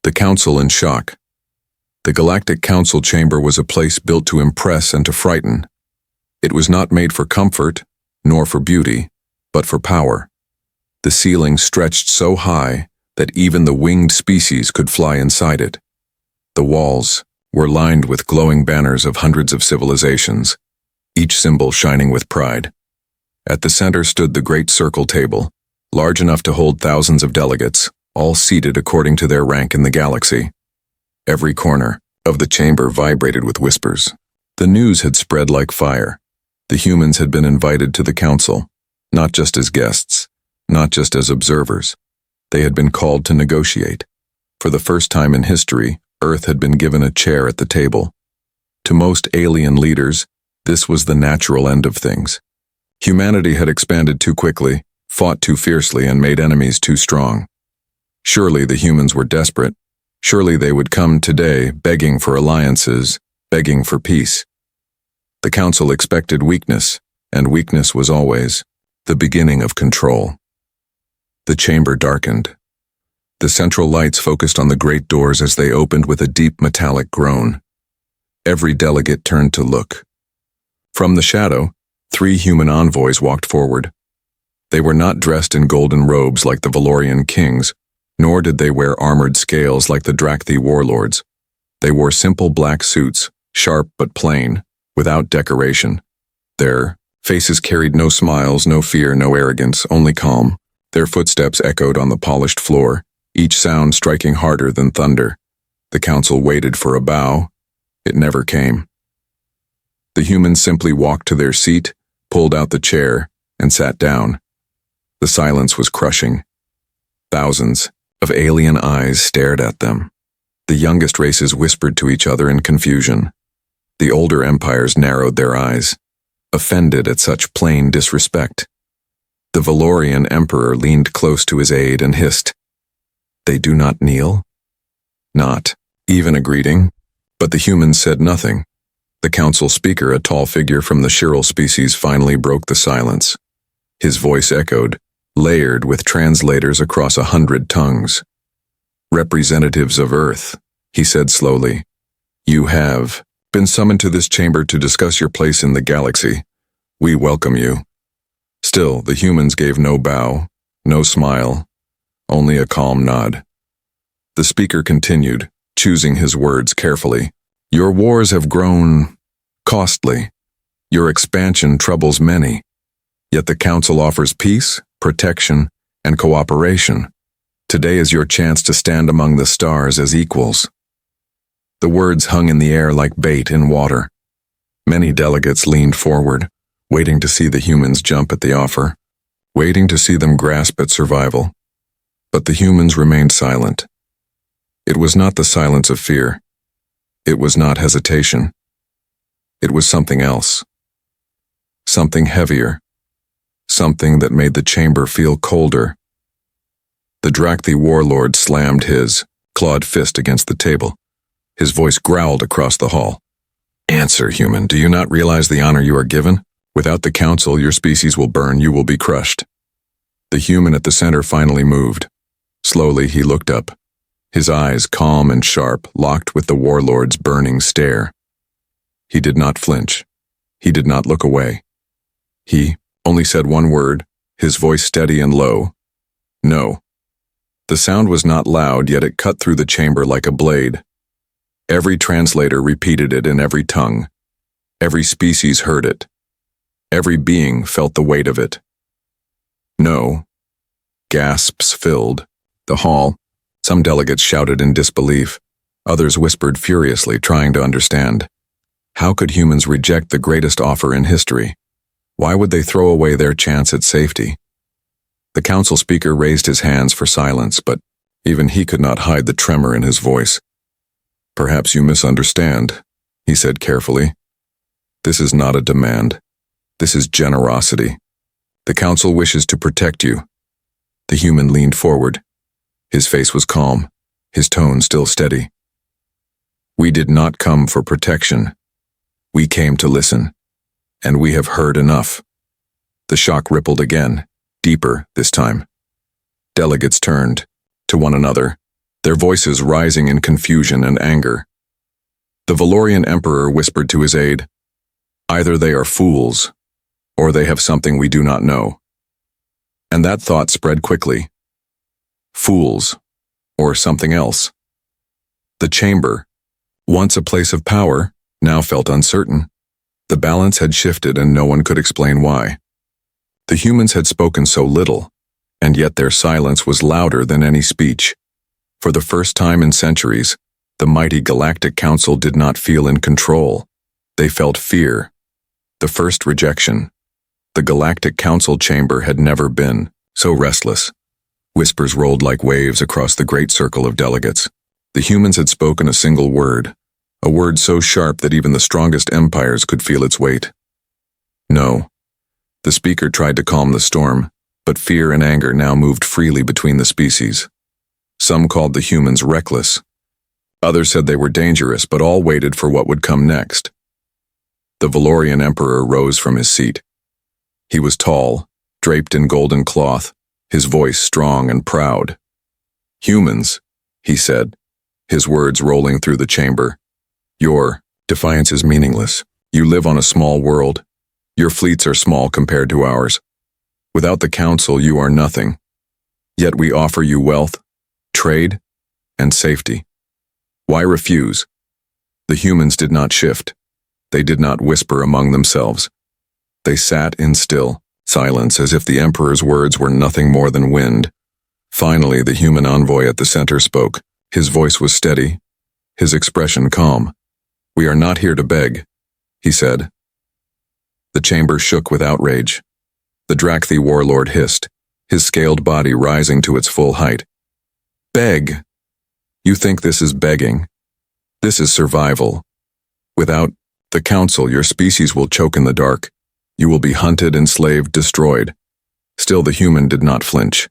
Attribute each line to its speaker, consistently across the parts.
Speaker 1: The council in shock. The Galactic Council chamber was a place built to impress and to frighten. It was not made for comfort, nor for beauty, but for power. The ceiling stretched so high that even the winged species could fly inside it. The walls were lined with glowing banners of hundreds of civilizations, each symbol shining with pride. At the center stood the great circle table, large enough to hold thousands of delegates, all seated according to their rank in the galaxy. Every corner of the chamber vibrated with whispers. The news had spread like fire. The humans had been invited to the council, not just as guests, not just as observers. They had been called to negotiate. For the first time in history, Earth had been given a chair at the table. To most alien leaders, this was the natural end of things. Humanity had expanded too quickly, fought too fiercely, and made enemies too strong. Surely the humans were desperate. Surely they would come today begging for alliances, begging for peace. The council expected weakness, and weakness was always the beginning of control. The chamber darkened. The central lights focused on the great doors as they opened with a deep metallic groan. Every delegate turned to look. From the shadow, 3 human envoys walked forward. They were not dressed in golden robes like the Valorian kings, nor did they wear armored scales like the Drakthi warlords. They wore simple black suits, sharp but plain, without decoration. Their faces carried no smiles, no fear, no arrogance, only calm. Their footsteps echoed on the polished floor, each sound striking harder than thunder. The council waited for a bow. It never came. The humans simply walked to their seat, pulled out the chair, and sat down. The silence was crushing. Thousands of alien eyes stared at them. The youngest races whispered to each other in confusion. The older empires narrowed their eyes, offended at such plain disrespect. The Valorian emperor leaned close to his aide and hissed, "They do not kneel?" Not even a greeting, but the humans said nothing. The council speaker, a tall figure from the Chiral species, finally broke the silence. His voice echoed, layered with translators across 100 tongues. "Representatives of Earth," he said slowly, "you have been summoned to this chamber to discuss your place in the galaxy. We welcome you." Still, the humans gave no bow, no smile, only a calm nod. The speaker continued, choosing his words carefully. "Your wars have grown costly. Your expansion troubles many. Yet the Council offers peace, protection, and cooperation. Today is your chance to stand among the stars as equals." The words hung in the air like bait in water. Many delegates leaned forward, waiting to see the humans jump at the offer, waiting to see them grasp at survival. But the humans remained silent. It was not the silence of fear. It was not hesitation. It was something else. Something heavier. Something that made the chamber feel colder. The Drakthi warlord slammed his clawed fist against the table. His voice growled across the hall. "Answer, human. Do you not realize the honor you are given? Without the council, your species will burn. You will be crushed." The human at the center finally moved. Slowly, he looked up. His eyes, calm and sharp, locked with the warlord's burning stare. He did not flinch. He did not look away. He only said one word, his voice steady and low. "No." The sound was not loud, yet it cut through the chamber like a blade. Every translator repeated it in every tongue. Every species heard it. Every being felt the weight of it. "No." Gasps filled the hall. Some delegates shouted in disbelief. Others whispered furiously, trying to understand. How could humans reject the greatest offer in history? Why would they throw away their chance at safety? The council speaker raised his hands for silence, but even he could not hide the tremor in his voice. "Perhaps you misunderstand," he said carefully. "This is not a demand. This is generosity. The council wishes to protect you." The human leaned forward. His face was calm, his tone still steady. "We did not come for protection. We came to listen, and we have heard enough." The shock rippled again, deeper this time. Delegates turned to one another, their voices rising in confusion and anger. The Valorian emperor whispered to his aide, "Either they are fools, or they have something we do not know." And that thought spread quickly. Fools, or something else. The chamber, once a place of power, now felt uncertain. The balance had shifted and no one could explain why. The humans had spoken so little, and yet their silence was louder than any speech. For the first time in centuries, the mighty Galactic Council did not feel in control. They felt fear. The first rejection. The Galactic Council chamber had never been so restless. Whispers rolled like waves across the great circle of delegates. The humans had spoken a single word, a word so sharp that even the strongest empires could feel its weight. No. The speaker tried to calm the storm, but fear and anger now moved freely between the species. Some called the humans reckless. Others said they were dangerous, but all waited for what would come next. The Valorian emperor rose from his seat. He was tall, draped in golden cloth, his voice strong and proud. "Humans," he said, his words rolling through the chamber. "Your defiance is meaningless. You live on a small world. Your fleets are small compared to ours. Without the council, you are nothing. Yet we offer you wealth, trade, and safety. Why refuse?" The humans did not shift. They did not whisper among themselves. They sat in still silence as if the emperor's words were nothing more than wind. Finally, the human envoy at the center spoke. His voice was steady, his expression calm. "We are not here to beg," he said. The chamber shook with outrage. The Drakthi warlord hissed, his scaled body rising to its full height. "Beg? You think this is begging? This is survival. Without the council, your species will choke in the dark. You will be hunted, enslaved, destroyed." Still the human did not flinch.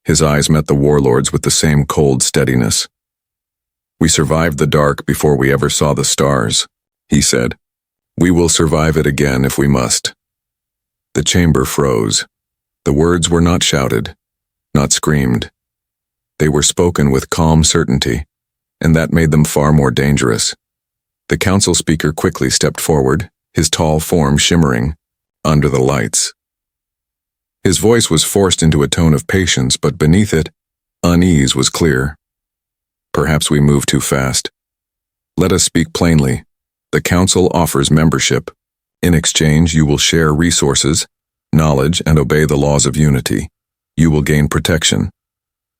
Speaker 1: His eyes met the warlord's with the same cold steadiness. "We survived the dark before we ever saw the stars," he said. "We will survive it again if we must." The chamber froze. The words were not shouted, not screamed. They were spoken with calm certainty, and that made them far more dangerous. The council speaker quickly stepped forward, his tall form shimmering under the lights. His voice was forced into a tone of patience, but beneath it, unease was clear. "Perhaps we move too fast. Let us speak plainly. The council offers membership. In exchange, you will share resources, knowledge, and obey the laws of unity. You will gain protection.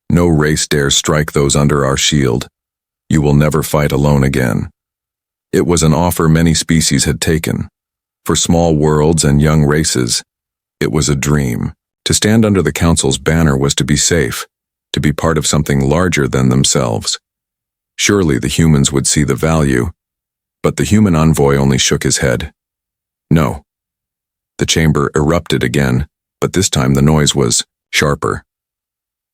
Speaker 1: No race dares strike those under our shield. You will never fight alone again." It was an offer many species had taken. For small worlds and young races, it was a dream. To stand under the council's banner was to be safe, to be part of something larger than themselves. Surely the humans would see the value, but the human envoy only shook his head. "No." The chamber erupted again, but this time the noise was sharper.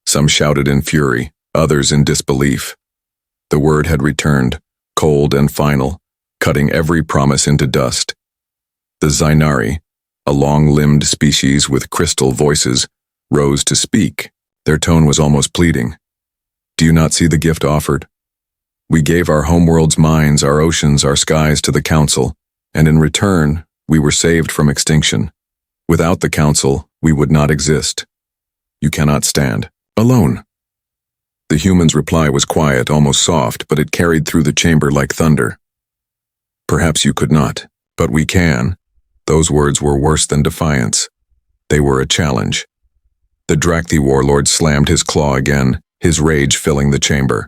Speaker 1: Some shouted in fury, others in disbelief. The word had returned, cold and final, cutting every promise into dust. The Zainari, a long-limbed species with crystal voices, rose to speak. Their tone was almost pleading. "Do you not see the gift offered? We gave our homeworld's mines, our oceans, our skies to the council, and in return, we were saved from extinction. Without the council, we would not exist. You cannot stand alone." The human's reply was quiet, almost soft, but it carried through the chamber like thunder. "Perhaps you could not, but we can." Those words were worse than defiance. They were a challenge. The Drakthi warlord slammed his claw again, his rage filling the chamber.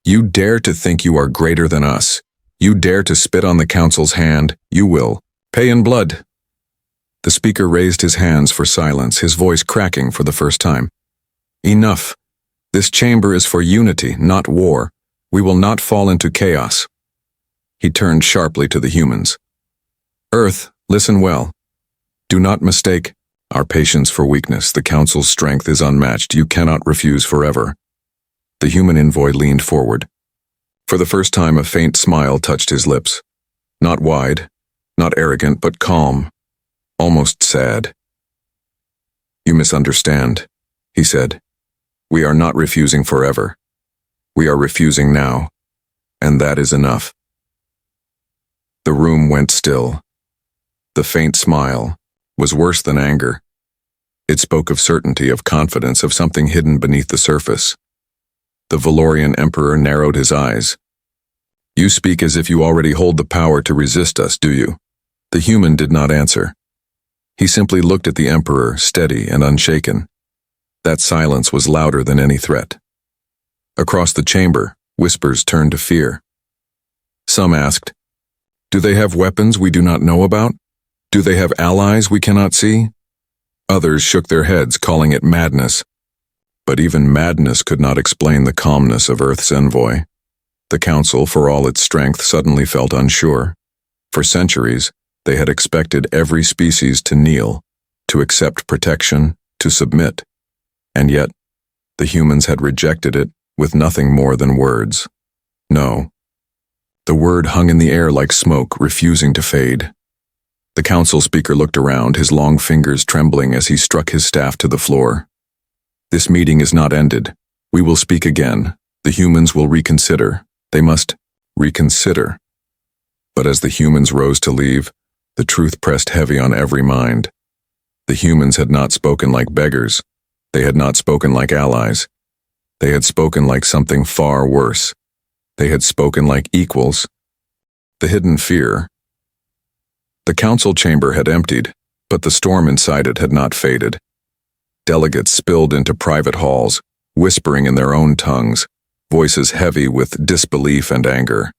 Speaker 1: "You dare to think you are greater than us. You dare to spit on the council's hand. You will pay in blood." The speaker raised his hands for silence, his voice cracking for the first time. "Enough. This chamber is for unity, not war. We will not fall into chaos." He turned sharply to the humans. "Earth, listen well. Do not mistake our patience for weakness. The council's strength is unmatched. You cannot refuse forever." The human envoy leaned forward. For the first time, a faint smile touched his lips. Not wide, not arrogant, but calm, almost sad. "You misunderstand," he said. "We are not refusing forever. We are refusing now, and that is enough." The room went still. The faint smile was worse than anger. It spoke of certainty, of confidence, of something hidden beneath the surface. The Valorian Emperor narrowed his eyes. "You speak as if you already hold the power to resist us, do you?" The human did not answer. He simply looked at the Emperor, steady and unshaken. That silence was louder than any threat. Across the chamber, whispers turned to fear. Some asked, "Do they have weapons we do not know about? Do they have allies we cannot see?" Others shook their heads, calling it madness. But even madness could not explain the calmness of Earth's envoy. The Council, for all its strength, suddenly felt unsure. For centuries, they had expected every species to kneel, to accept protection, to submit. And yet, the humans had rejected it with nothing more than words. No. The word hung in the air like smoke, refusing to fade. The council speaker looked around, his long fingers trembling as he struck his staff to the floor. "This meeting is not ended. We will speak again. The humans will reconsider. They must reconsider." But as the humans rose to leave, the truth pressed heavy on every mind. The humans had not spoken like beggars. They had not spoken like allies. They had spoken like something far worse. They had spoken like equals. The hidden fear. The council chamber had emptied, but the storm inside it had not faded. Delegates spilled into private halls, whispering in their own tongues, voices heavy with disbelief and anger.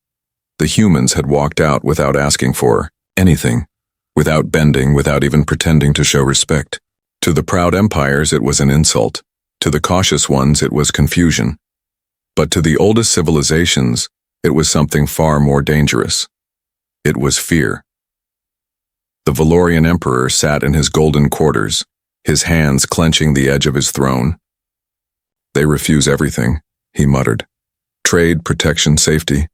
Speaker 1: The humans had walked out without asking for anything, without bending, without even pretending to show respect. To the proud empires it was an insult. To the cautious ones it was confusion. But to the oldest civilizations it was something far more dangerous. It was fear. The Valorian Emperor sat in his golden quarters, his hands clenching the edge of his throne. "They refuse everything," he muttered. "Trade, protection, safety.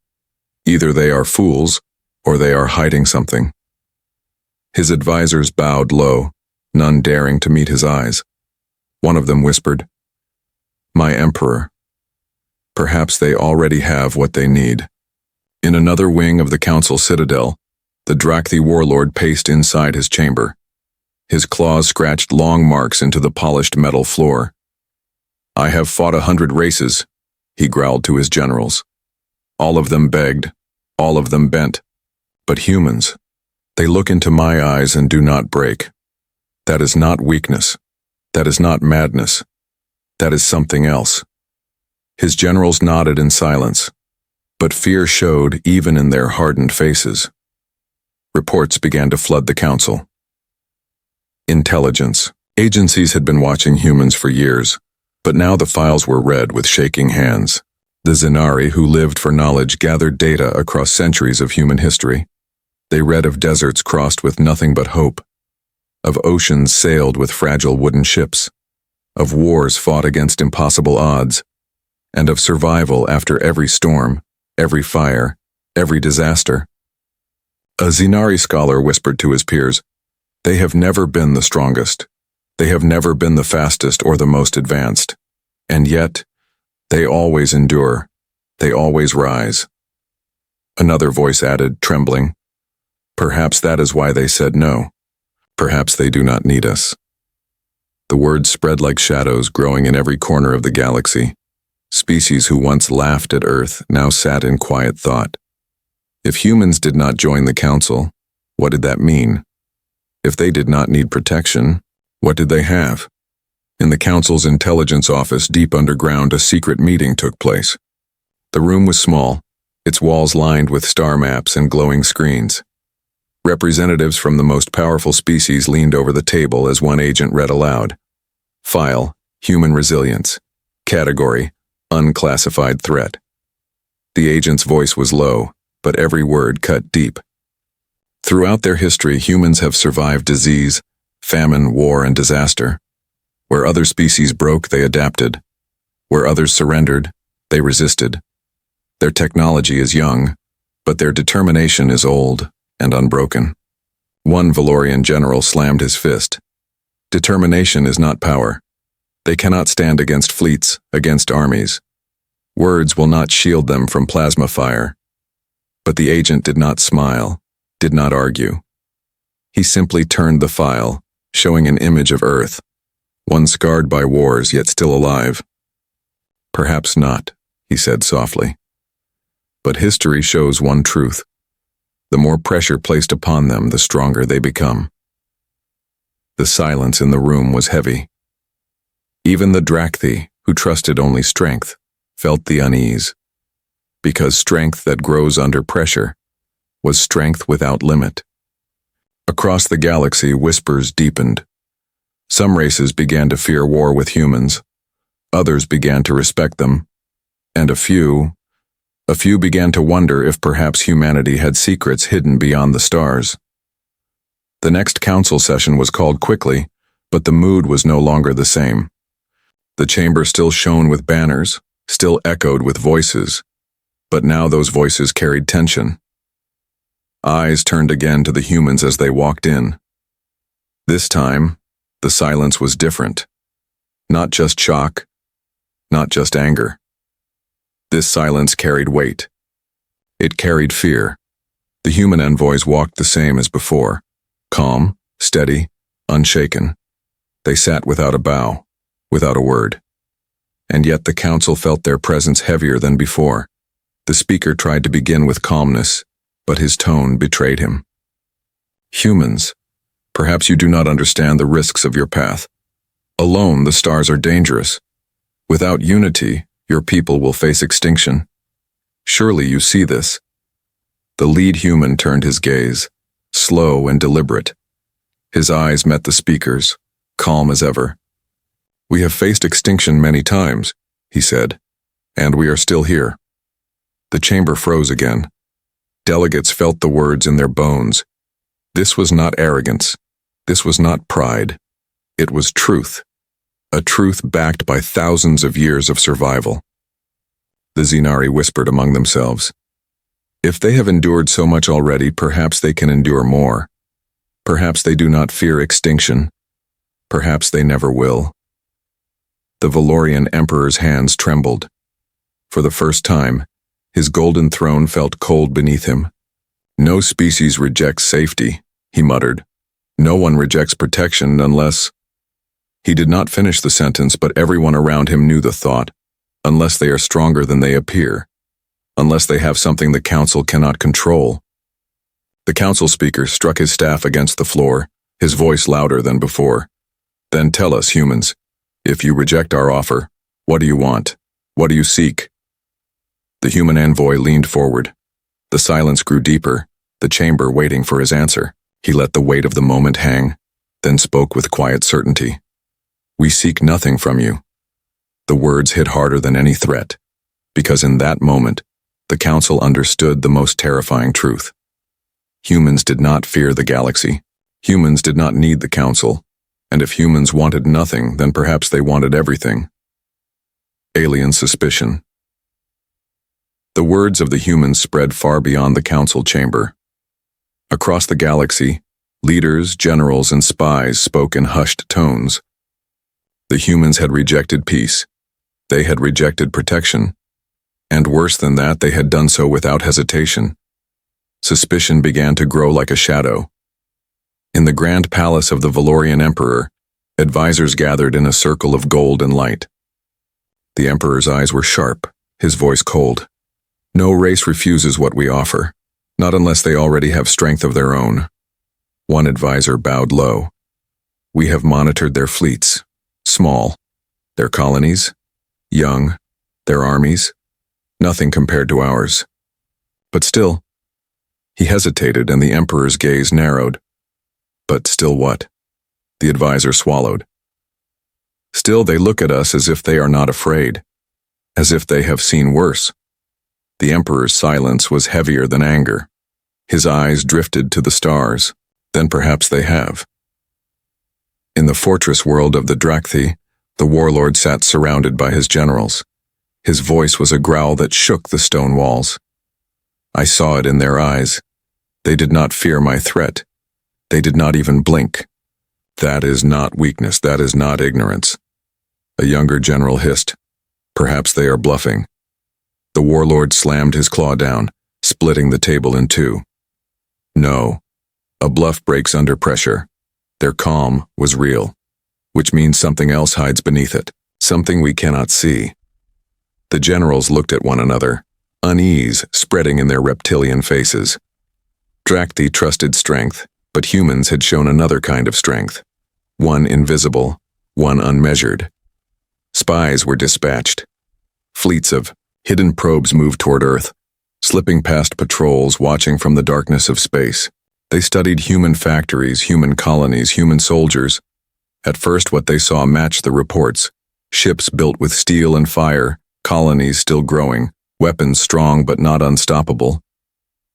Speaker 1: Either they are fools, or they are hiding something." His advisors bowed low, none daring to meet his eyes. One of them whispered, "My Emperor, perhaps they already have what they need." In another wing of the council citadel, the Drakthi warlord paced inside his chamber. His claws scratched long marks into the polished metal floor. "I have fought 100 races," he growled to his generals. "All of them begged, all of them bent. But humans, they look into my eyes and do not break. That is not weakness. That is not madness. That is something else." His generals nodded in silence, but fear showed even in their hardened faces. Reports began to flood the council. Intelligence. Agencies had been watching humans for years, but now the files were read with shaking hands. The Zenari who lived for knowledge gathered data across centuries of human history. They read of deserts crossed with nothing but hope, of oceans sailed with fragile wooden ships, of wars fought against impossible odds, and of survival after every storm, every fire, every disaster. A Zenari scholar whispered to his peers, "They have never been the strongest. They have never been the fastest or the most advanced. And yet, they always endure. They always rise." Another voice added, trembling, "Perhaps that is why they said no. Perhaps they do not need us." The words spread like shadows, growing in every corner of the galaxy. Species who once laughed at Earth now sat in quiet thought. If humans did not join the council, what did that mean? If they did not need protection, what did they have? In the council's intelligence office deep underground, a secret meeting took place. The room was small, its walls lined with star maps and glowing screens. Representatives from the most powerful species leaned over the table as one agent read aloud. File, human resilience. Category, unclassified threat. The agent's voice was low, but every word cut deep. Throughout their history, humans have survived disease, famine, war, and disaster. Where other species broke, they adapted. Where others surrendered, they resisted. Their technology is young, but their determination is old and unbroken. One Valorian general slammed his fist. "Determination is not power. They cannot stand against fleets, against armies. Words will not shield them from plasma fire. But the agent did not smile, did not argue. He simply turned the file, showing an image of Earth, one scarred by wars yet still alive. Perhaps not, he said softly. But history shows one truth. The more pressure placed upon them, the stronger they become. The silence in the room was heavy. Even the Drakthi, who trusted only strength, felt the unease. Because strength that grows under pressure was strength without limit. Across the galaxy, whispers deepened. Some races began to fear war with humans. Others began to respect them. And a few began to wonder if perhaps humanity had secrets hidden beyond the stars. The next council session was called quickly, but the mood was no longer the same. The chamber still shone with banners, still echoed with voices, but now those voices carried tension. Eyes turned again to the humans as they walked in. This time, the silence was different. Not just shock, not just anger. This silence carried weight. It carried fear. The human envoys walked the same as before, calm, steady, unshaken. They sat without a bow, without a word. And yet the council felt their presence heavier than before. The speaker tried to begin with calmness, but his tone betrayed him. Humans, perhaps you do not understand the risks of your path. Alone, the stars are dangerous. Without unity, your people will face extinction. Surely you see this. The lead human turned his gaze, slow and deliberate. His eyes met the speaker's, calm as ever. We have faced extinction many times, he said, and we are still here. The chamber froze again. Delegates felt the words in their bones. This was not arrogance. This was not pride. It was truth. A truth backed by thousands of years of survival. The Zenari whispered among themselves. If they have endured so much already, perhaps they can endure more. Perhaps they do not fear extinction. Perhaps they never will. The Valorian Emperor's hands trembled. For the first time, his golden throne felt cold beneath him. No species rejects safety, he muttered. No one rejects protection unless... He did not finish the sentence, but everyone around him knew the thought. Unless they are stronger than they appear. Unless they have something the council cannot control. The council speaker struck his staff against the floor, his voice louder than before. Then tell us, humans, if you reject our offer, what do you want? What do you seek? The human envoy leaned forward. The silence grew deeper, the chamber waiting for his answer. He let the weight of the moment hang, then spoke with quiet certainty. We seek nothing from you. The words hit harder than any threat, because in that moment, the council understood the most terrifying truth. Humans did not fear the galaxy. Humans did not need the council, and if humans wanted nothing, then perhaps they wanted everything. Alien suspicion. The words of the humans spread far beyond the council chamber. Across the galaxy, leaders, generals, and spies spoke in hushed tones. The humans had rejected peace. They had rejected protection. And worse than that, they had done so without hesitation. Suspicion began to grow like a shadow. In the grand palace of the Valorian Emperor, advisors gathered in a circle of gold and light. The Emperor's eyes were sharp, his voice cold. No race refuses what we offer, not unless they already have strength of their own. One advisor bowed low. We have monitored their fleets, small, their colonies, young, their armies, nothing compared to ours. But still, he hesitated and the Emperor's gaze narrowed. But still what? The advisor swallowed. Still they look at us as if they are not afraid, as if they have seen worse. The Emperor's silence was heavier than anger. His eyes drifted to the stars. Then perhaps they have. In the fortress world of the Drakthi, the warlord sat surrounded by his generals. His voice was a growl that shook the stone walls. I saw it in their eyes. They did not fear my threat. They did not even blink. That is not weakness, that is not ignorance. A younger general hissed. Perhaps they are bluffing. The warlord slammed his claw down, splitting the table in two. No. A bluff breaks under pressure. Their calm was real, which means something else hides beneath it, something we cannot see. The generals looked at one another, unease spreading in their reptilian faces. Drakthi trusted strength, but humans had shown another kind of strength. One invisible, one unmeasured. Spies were dispatched. Fleets of hidden probes moved toward Earth, slipping past patrols watching from the darkness of space. They studied human factories, human colonies, human soldiers. At first what they saw matched the reports. Ships built with steel and fire, colonies still growing, weapons strong but not unstoppable.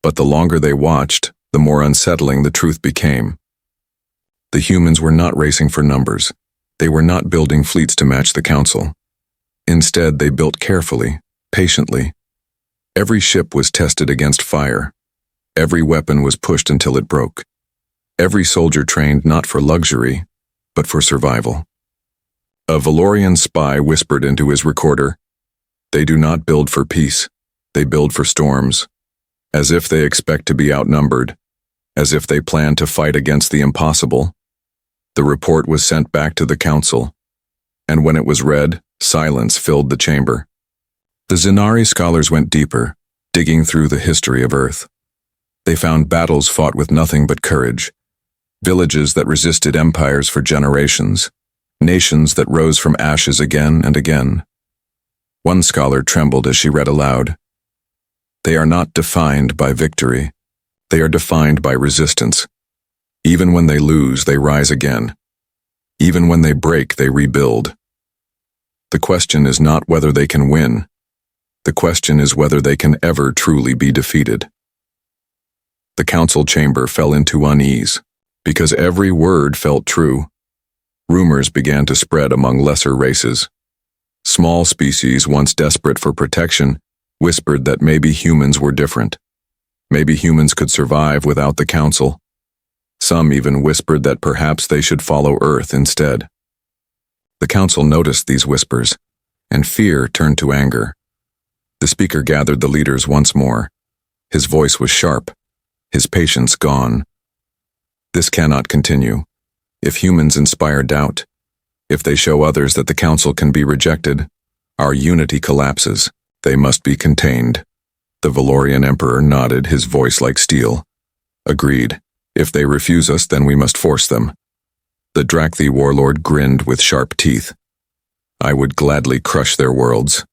Speaker 1: But the longer they watched, the more unsettling the truth became. The humans were not racing for numbers. They were not building fleets to match the council. Instead, they built carefully, patiently. Every ship was tested against fire. Every weapon was pushed until it broke. Every soldier trained not for luxury, but for survival. A Valorian spy whispered into his recorder, "They do not build for peace, they build for storms," as if they expect to be outnumbered, as if they plan to fight against the impossible. The report was sent back to the council, and when it was read, silence filled the chamber. The Zenari scholars went deeper, digging through the history of Earth. They found battles fought with nothing but courage, villages that resisted empires for generations, nations that rose from ashes again and again. One scholar trembled as she read aloud, "They are not defined by victory. They are defined by resistance. Even when they lose, they rise again. Even when they break, they rebuild. The question is not whether they can win. The question is whether they can ever truly be defeated." The council chamber fell into unease, because every word felt true. Rumors began to spread among lesser races. Small species, once desperate for protection, whispered that maybe humans were different. Maybe humans could survive without the council. Some even whispered that perhaps they should follow Earth instead. The council noticed these whispers, and fear turned to anger. The speaker gathered the leaders once more. His voice was sharp, his patience gone. This cannot continue. If humans inspire doubt, if they show others that the council can be rejected, our unity collapses. They must be contained. The Valorian emperor nodded, his voice like steel. Agreed. If they refuse us, then we must force them. The Drakthi warlord grinned with sharp teeth. I would gladly crush their worlds,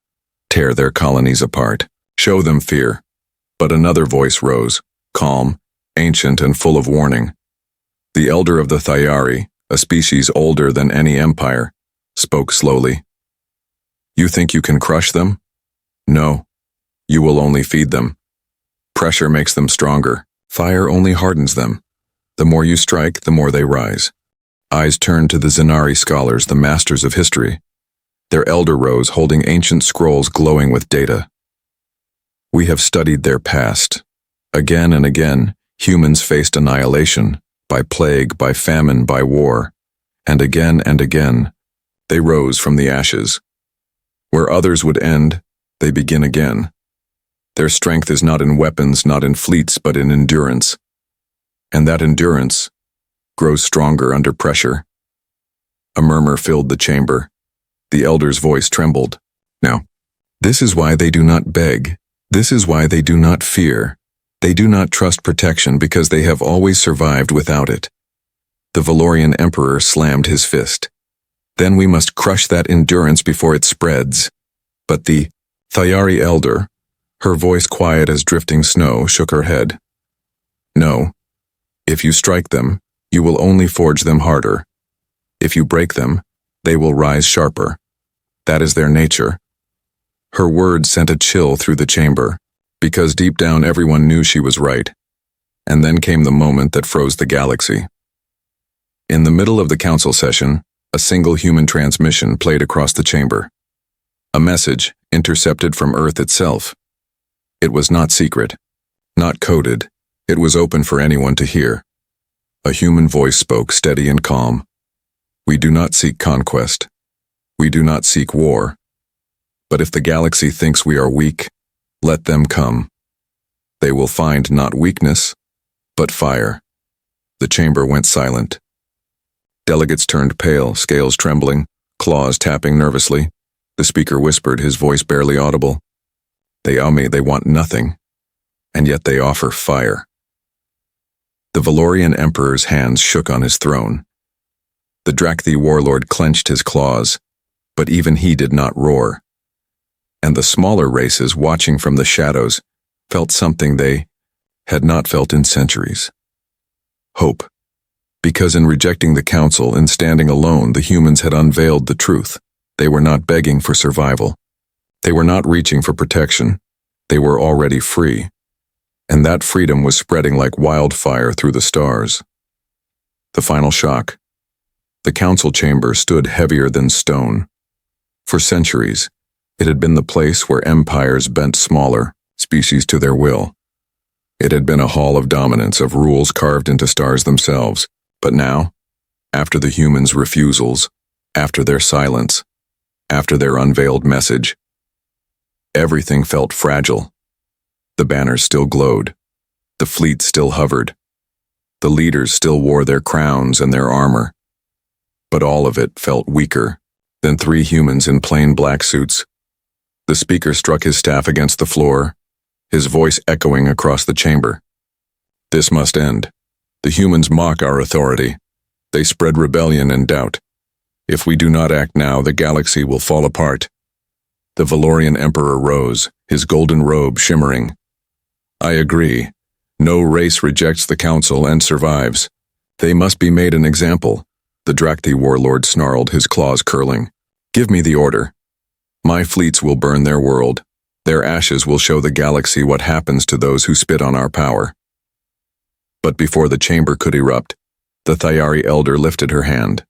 Speaker 1: tear their colonies apart, show them fear. But another voice rose, calm, ancient and full of warning. The elder of the Thayari, a species older than any empire, spoke slowly. You think you can crush them? No. You will only feed them. Pressure makes them stronger. Fire only hardens them. The more you strike, the more they rise. Eyes turned to the Zenari scholars, the masters of history. Their elder rose, holding ancient scrolls glowing with data. We have studied their past. Again and again, humans faced annihilation, by plague, by famine, by war. And again, they rose from the ashes. Where others would end, they begin again. Their strength is not in weapons, not in fleets, but in endurance. And that endurance grows stronger under pressure. A murmur filled the chamber. The elder's voice trembled. Now, this is why they do not beg. This is why they do not fear. They do not trust protection because they have always survived without it. The Valorian emperor slammed his fist. Then we must crush that endurance before it spreads. But the Thayari elder, her voice quiet as drifting snow, shook her head. No. If you strike them, you will only forge them harder. If you break them, they will rise sharper. That is their nature. Her words sent a chill through the chamber, because deep down everyone knew she was right. And then came the moment that froze the galaxy. In the middle of the council session, a single human transmission played across the chamber. A message intercepted from Earth itself. It was not secret, not coded. It was open for anyone to hear. A human voice spoke, steady and calm. We do not seek conquest. We do not seek war. But if the galaxy thinks we are weak, Let them come. They will find not weakness, but fire. The chamber went silent. Delegates turned pale, scales trembling, claws tapping nervously. The speaker whispered, his voice barely audible. They want nothing, and yet they offer fire. The Valorian Emperor's hands shook on his throne. The Drakthi warlord clenched his claws, but even he did not roar. And the smaller races watching from the shadows felt something they had not felt in centuries. Hope. Because in rejecting the council and standing alone, the humans had unveiled the truth. They were not begging for survival. They were not reaching for protection. They were already free. And that freedom was spreading like wildfire through the stars. The final shock. The council chamber stood heavier than stone. For centuries, it had been the place where empires bent smaller species to their will. It had been a hall of dominance, of rules carved into stars themselves. But now, after the humans' refusals, after their silence, after their unveiled message, everything felt fragile. The banners still glowed. The fleet still hovered. The leaders still wore their crowns and their armor. But all of it felt weaker than 3 humans in plain black suits. The speaker struck his staff against the floor, his voice echoing across the chamber. This must end. The humans mock our authority. They spread rebellion and doubt. If we do not act now, the galaxy will fall apart. The Valorian Emperor rose, his golden robe shimmering. I agree. No race rejects the council and survives. They must be made an example. The Drakthi warlord snarled, his claws curling. Give me the order. My fleets will burn their world. Their ashes will show the galaxy what happens to those who spit on our power. But before the chamber could erupt, the Thayari elder lifted her hand.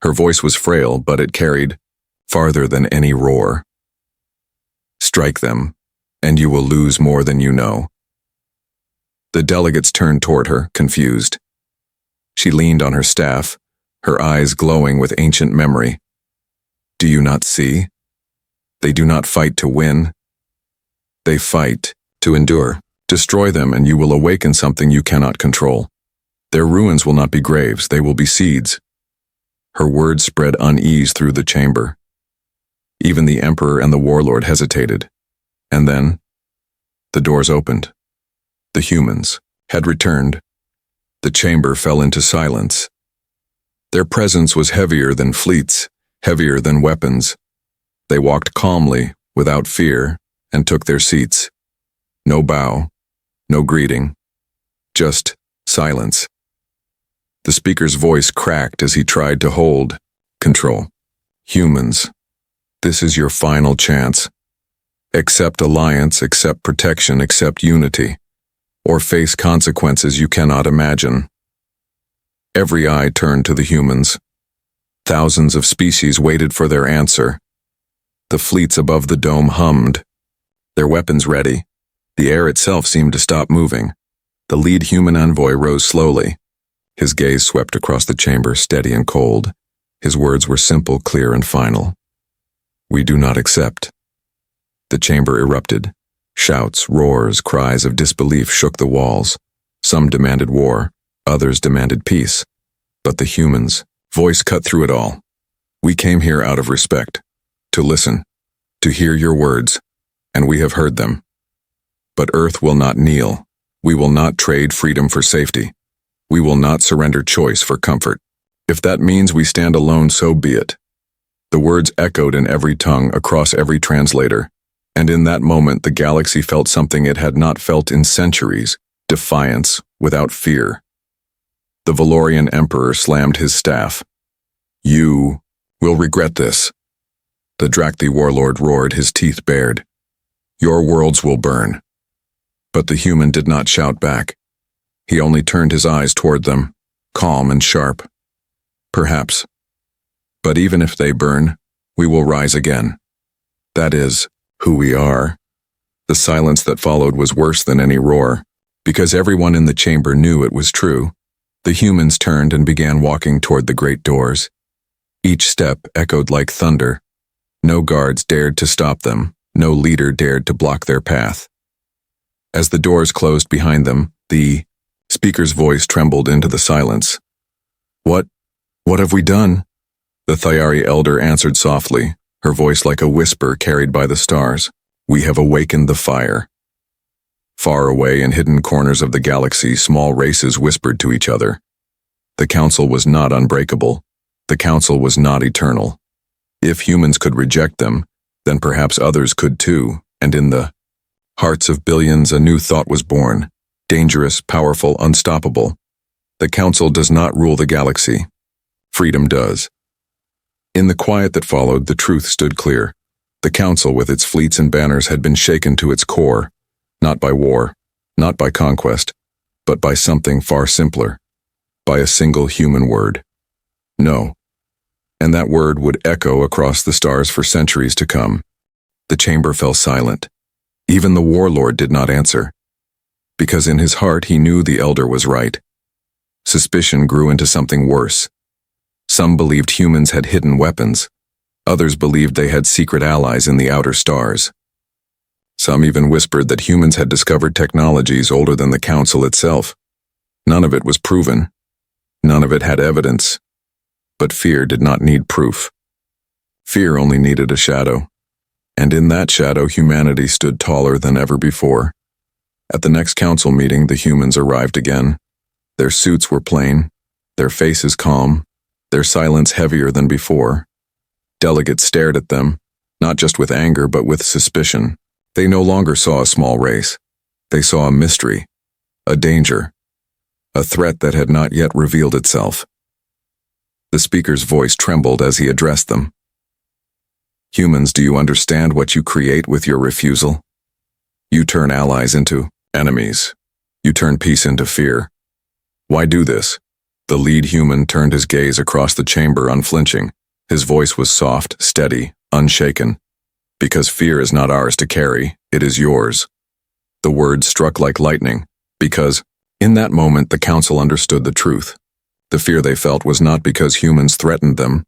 Speaker 1: Her voice was frail, but it carried farther than any roar. Strike them, and you will lose more than you know. The delegates turned toward her, confused. She leaned on her staff, her eyes glowing with ancient memory. Do you not see? They do not fight to win. They fight to endure. Destroy them, and you will awaken something you cannot control. Their ruins will not be graves, they will be seeds. Her words spread unease through the chamber. Even the Emperor and the warlord hesitated. And then, the doors opened. The humans had returned. The chamber fell into silence. Their presence was heavier than fleets, heavier than weapons. They walked calmly, without fear, and took their seats. No bow, no greeting, just silence. The speaker's voice cracked as he tried to hold control. Humans, this is your final chance. Accept alliance, accept protection, accept unity, or face consequences you cannot imagine. Every eye turned to the humans. Thousands of species waited for their answer. The fleets above the dome hummed, their weapons ready. The air itself seemed to stop moving. The lead human envoy rose slowly. His gaze swept across the chamber, steady and cold. His words were simple, clear, and final. We do not accept. The chamber erupted. Shouts, roars, cries of disbelief shook the walls. Some demanded war, others demanded peace. But the humans' voice cut through it all. We came here out of respect, to listen, to hear your words, and we have heard them. But Earth will not kneel. We will not trade freedom for safety. We will not surrender choice for comfort. If that means we stand alone, so be it. The words echoed in every tongue, across every translator, and in that moment the galaxy felt something it had not felt in centuries, defiance without fear. The Valorian Emperor slammed his staff. You will regret this. The Drakthi warlord roared, his teeth bared. Your worlds will burn. But the human did not shout back. He only turned his eyes toward them, calm and sharp. Perhaps. But even if they burn, we will rise again. That is who we are. The silence that followed was worse than any roar, because everyone in the chamber knew it was true. The humans turned and began walking toward the great doors. Each step echoed like thunder. No guards dared to stop them, No leader dared to block their path. As the doors closed behind them, the speaker's voice trembled into the silence. What have we done?" The Thyari elder answered softly, her voice like a whisper carried by the stars. "We have awakened the fire." Far away in hidden corners of the galaxy, small races whispered to each other. The council was not unbreakable. The council was not eternal. If humans could reject them, then perhaps others could too, and in the hearts of billions a new thought was born. Dangerous, powerful, unstoppable. The council does not rule the galaxy. Freedom does. In the quiet that followed, the truth stood clear. The council with its fleets and banners had been shaken to its core, not by war, not by conquest, but by something far simpler, by a single human word. No. And that word would echo across the stars for centuries to come. The chamber fell silent. Even the warlord did not answer, because in his heart he knew the elder was right. Suspicion grew into something worse. Some believed humans had hidden weapons. Others believed they had secret allies in the outer stars. Some even whispered that humans had discovered technologies older than the council itself. None of it was proven. None of it had evidence. But fear did not need proof. Fear only needed a shadow. And in that shadow, humanity stood taller than ever before. At the next council meeting, the humans arrived again. Their suits were plain, their faces calm, their silence heavier than before. Delegates stared at them, not just with anger but with suspicion. They no longer saw a small race. They saw a mystery, a danger, a threat that had not yet revealed itself. The speaker's voice trembled as he addressed them. "Humans, do you understand what you create with your refusal? You turn allies into enemies. You turn peace into fear. Why do this?" The lead human turned his gaze across the chamber, unflinching. His voice was soft, steady, unshaken. "Because fear is not ours to carry, it is yours." The words struck like lightning, because, in that moment, the council understood the truth. The fear they felt was not because humans threatened them.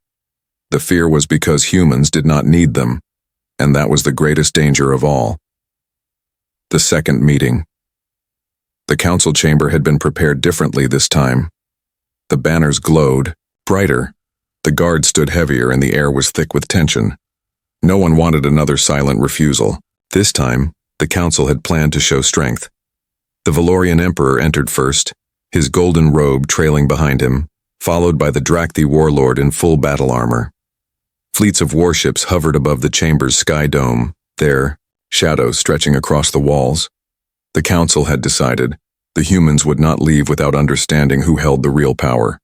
Speaker 1: The fear was because humans did not need them, and that was the greatest danger of all. The second meeting. The council chamber had been prepared differently this time. The banners glowed, brighter. The guards stood heavier and the air was thick with tension. No one wanted another silent refusal. This time, the council had planned to show strength. The Valorian emperor entered first, his golden robe trailing behind him, followed by the Drakthi warlord in full battle armor. Fleets of warships hovered above the chamber's sky dome, their shadows stretching across the walls. The council had decided the humans would not leave without understanding who held the real power.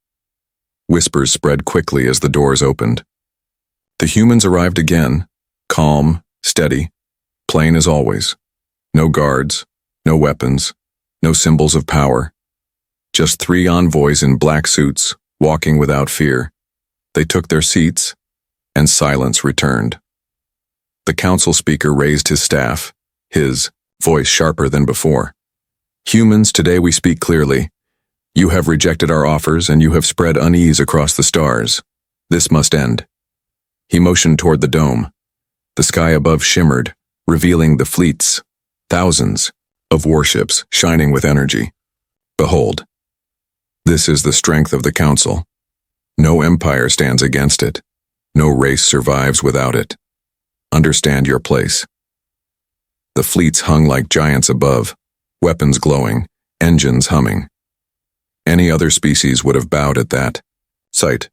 Speaker 1: Whispers spread quickly as the doors opened. The humans arrived again, calm, steady, plain as always. No guards, no weapons, no symbols of power. Just 3 envoys in black suits, walking without fear. They took their seats, and silence returned. The council speaker raised his staff, his voice sharper than before. "Humans, today we speak clearly. You have rejected our offers and you have spread unease across the stars. This must end." He motioned toward the dome. The sky above shimmered, revealing the fleets, thousands of warships shining with energy. "Behold, this is the strength of the council. No empire stands against it. No race survives without it. Understand your place." The fleets hung like giants above, weapons glowing, engines humming. Any other species would have bowed at that sight.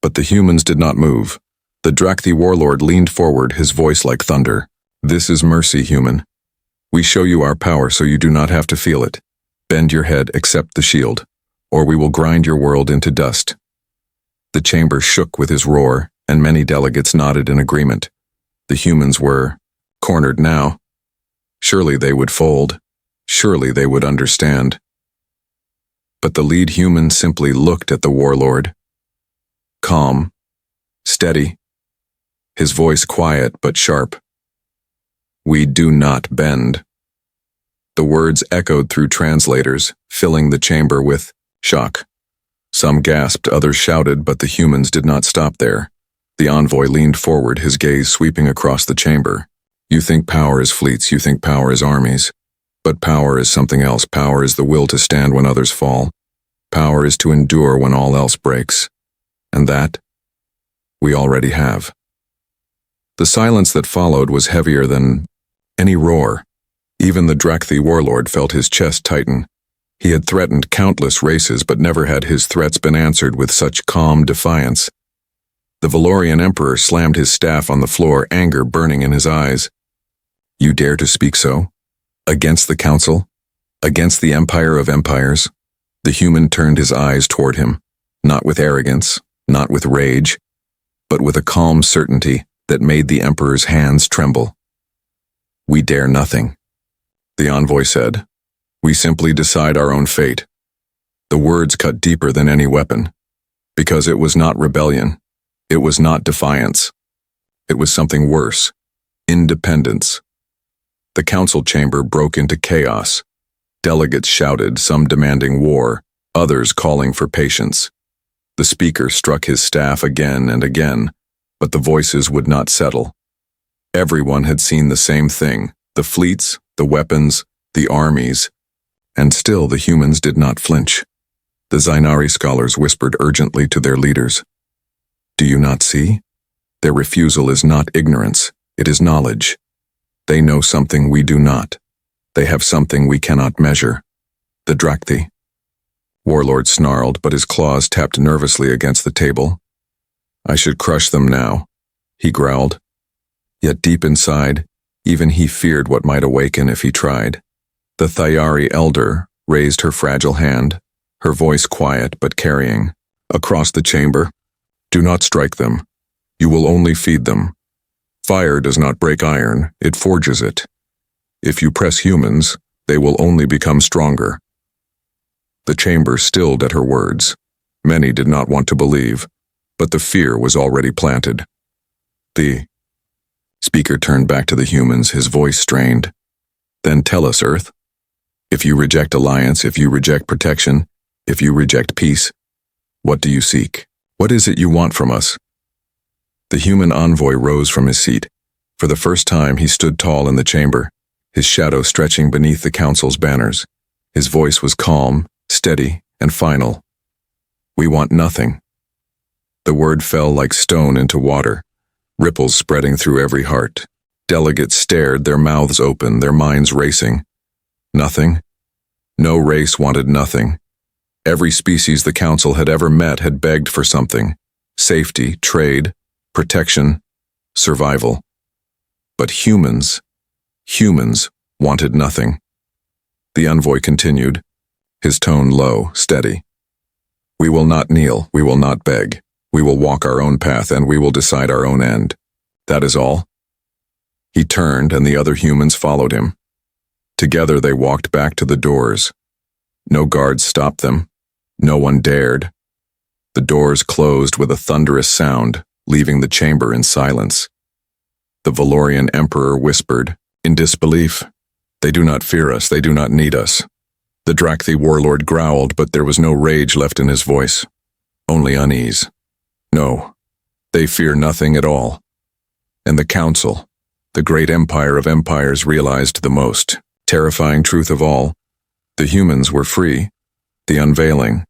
Speaker 1: But the humans did not move. The Drakthi warlord leaned forward, his voice like thunder. "This is mercy, human. We show you our power so you do not have to feel it. Bend your head, accept the shield, or we will grind your world into dust." The chamber shook with his roar, and many delegates nodded in agreement. The humans were cornered now. Surely they would fold. Surely they would understand. But the lead human simply looked at the warlord. Calm, steady, his voice quiet but sharp. "We do not bend." The words echoed through translators, filling the chamber with shock. Some gasped, others shouted, but the humans did not stop there. The envoy leaned forward, his gaze sweeping across the chamber. You think power is fleets, you think power is armies. But power is something else. Power is the will to stand when others fall. Power is to endure when all else breaks. And that, we already have. The silence that followed was heavier than any roar. Even the Drakthi warlord felt his chest tighten. He had threatened countless races, but never had his threats been answered with such calm defiance. The Valorian Emperor slammed his staff on the floor, anger burning in his eyes. You dare to speak so? Against the Council? Against the Empire of Empires? The human turned his eyes toward him, not with arrogance, not with rage, but with a calm certainty that made the Emperor's hands tremble. We dare nothing, the envoy said. We simply decide our own fate. The words cut deeper than any weapon, because it was not rebellion, it was not defiance. It was something worse, independence. The council chamber broke into chaos. Delegates shouted, some demanding war, others calling for patience. The speaker struck his staff again and again, but the voices would not settle. Everyone had seen the same thing, the fleets, the weapons, the armies, and still the humans did not flinch. The Zainari scholars whispered urgently to their leaders. Do you not see? Their refusal is not ignorance, it is knowledge. They know something we do not. They have something we cannot measure. The Drakthi. Warlord snarled, but his claws tapped nervously against the table. I should crush them now, he growled. Yet deep inside, even he feared what might awaken if he tried. The Thayari elder raised her fragile hand, her voice quiet but carrying, across the chamber. Do not strike them. You will only feed them. Fire does not break iron, it forges it. If you press humans, they will only become stronger. The chamber stilled at her words. Many did not want to believe, but the fear was already planted. The speaker turned back to the humans, his voice strained. Then tell us, Earth. If you reject alliance, if you reject protection, if you reject peace, what do you seek? What is it you want from us? The human envoy rose from his seat. For the first time, he stood tall in the chamber, his shadow stretching beneath the council's banners. His voice was calm, steady, and final. We want nothing. The word fell like stone into water, ripples spreading through every heart. Delegates stared, their mouths open, their minds racing. Nothing? No race wanted nothing. Every species the council had ever met had begged for something. Safety, trade, protection, survival. But humans wanted nothing. The envoy continued, his tone low, steady. We will not kneel, we will not beg. We will walk our own path and we will decide our own end. That is all. He turned and the other humans followed him. Together they walked back to the doors. No guards stopped them. No one dared. The doors closed with a thunderous sound, leaving the chamber in silence. The Valorian Emperor whispered, in disbelief, They do not fear us, they do not need us. The Drakthi warlord growled, but there was no rage left in his voice. Only unease. No, they fear nothing at all. And the Council, the great empire of empires, realized the most terrifying truth of all. The humans were free. The unveiling.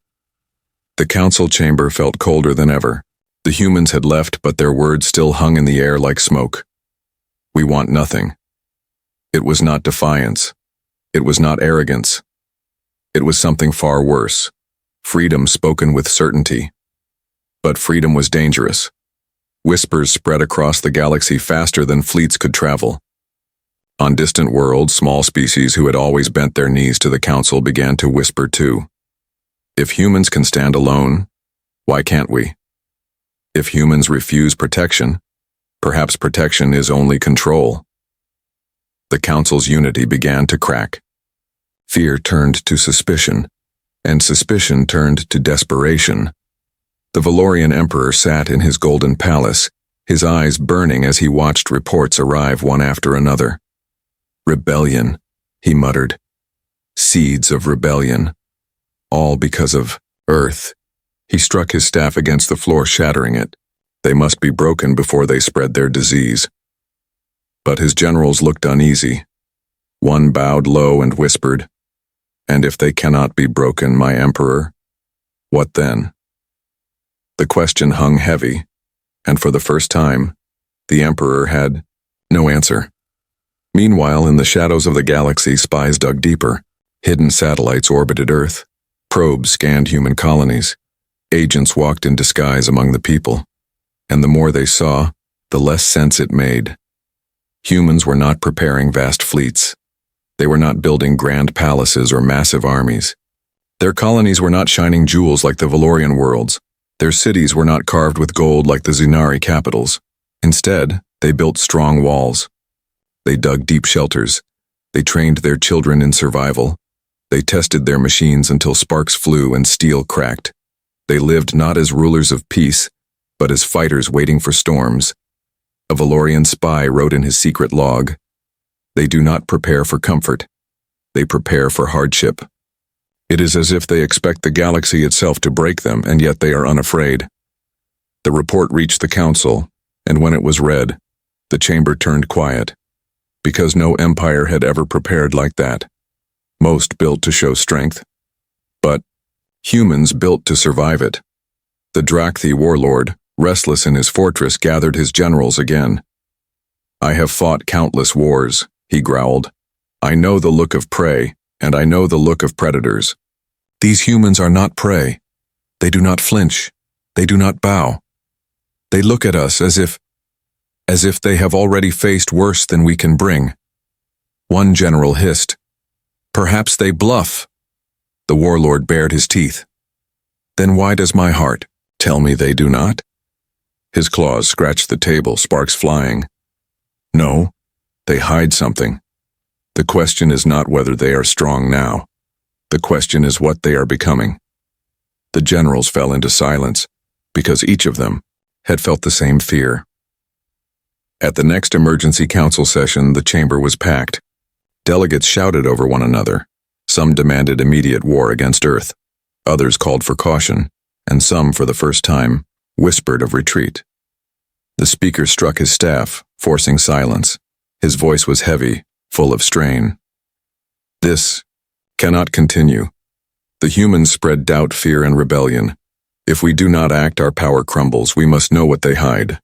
Speaker 1: The council chamber felt colder than ever. The humans had left, but their words still hung in the air like smoke. We want nothing. It was not defiance. It was not arrogance. It was something far worse. Freedom spoken with certainty. But freedom was dangerous. Whispers spread across the galaxy faster than fleets could travel. On distant worlds, small species who had always bent their knees to the council began to whisper too. If humans can stand alone, why can't we? If humans refuse protection, perhaps protection is only control. The council's unity began to crack. Fear turned to suspicion, and suspicion turned to desperation. The Valorian Emperor sat in his golden palace, his eyes burning as he watched reports arrive one after another. Rebellion, he muttered. Seeds of rebellion. All because of Earth. He struck his staff against the floor, shattering it. They must be broken before they spread their disease. But his generals looked uneasy. One bowed low and whispered, "And if they cannot be broken, my emperor, what then?" The question hung heavy, and for the first time, the emperor had no answer. Meanwhile, in the shadows of the galaxy, spies dug deeper. Hidden satellites orbited Earth. Probes scanned human colonies. Agents walked in disguise among the people. And the more they saw, the less sense it made. Humans were not preparing vast fleets. They were not building grand palaces or massive armies. Their colonies were not shining jewels like the Valorian worlds. Their cities were not carved with gold like the Zenari capitals. Instead, they built strong walls. They dug deep shelters. They trained their children in survival. They tested their machines until sparks flew and steel cracked. They lived not as rulers of peace, but as fighters waiting for storms. A Valorian spy wrote in his secret log, "They do not prepare for comfort. They prepare for hardship." It is as if they expect the galaxy itself to break them, and yet they are unafraid. The report reached the council, and when it was read, the chamber turned quiet, because no empire had ever prepared like that. Most built to show strength, but humans built to survive it. The Drakthi warlord, restless in his fortress, gathered his generals again. "I have fought countless wars," he growled. "I know the look of prey, and I know the look of predators. These humans are not prey. They do not flinch. They do not bow. They look at us as if they have already faced worse than we can bring." One general hissed, "Perhaps they bluff." The warlord bared his teeth. "Then why does my heart tell me they do not?" His claws scratched the table, sparks flying. "No, they hide something. The question is not whether they are strong now. The question is what they are becoming." The generals fell into silence, because each of them had felt the same fear. At the next emergency council session, the chamber was packed. Delegates shouted over one another. Some demanded immediate war against Earth. Others called for caution, and some, for the first time, whispered of retreat. The speaker struck his staff, forcing silence. His voice was heavy, full of strain. "This cannot continue. The humans spread doubt, fear, and rebellion. If we do not act, our power crumbles. We must know what they hide.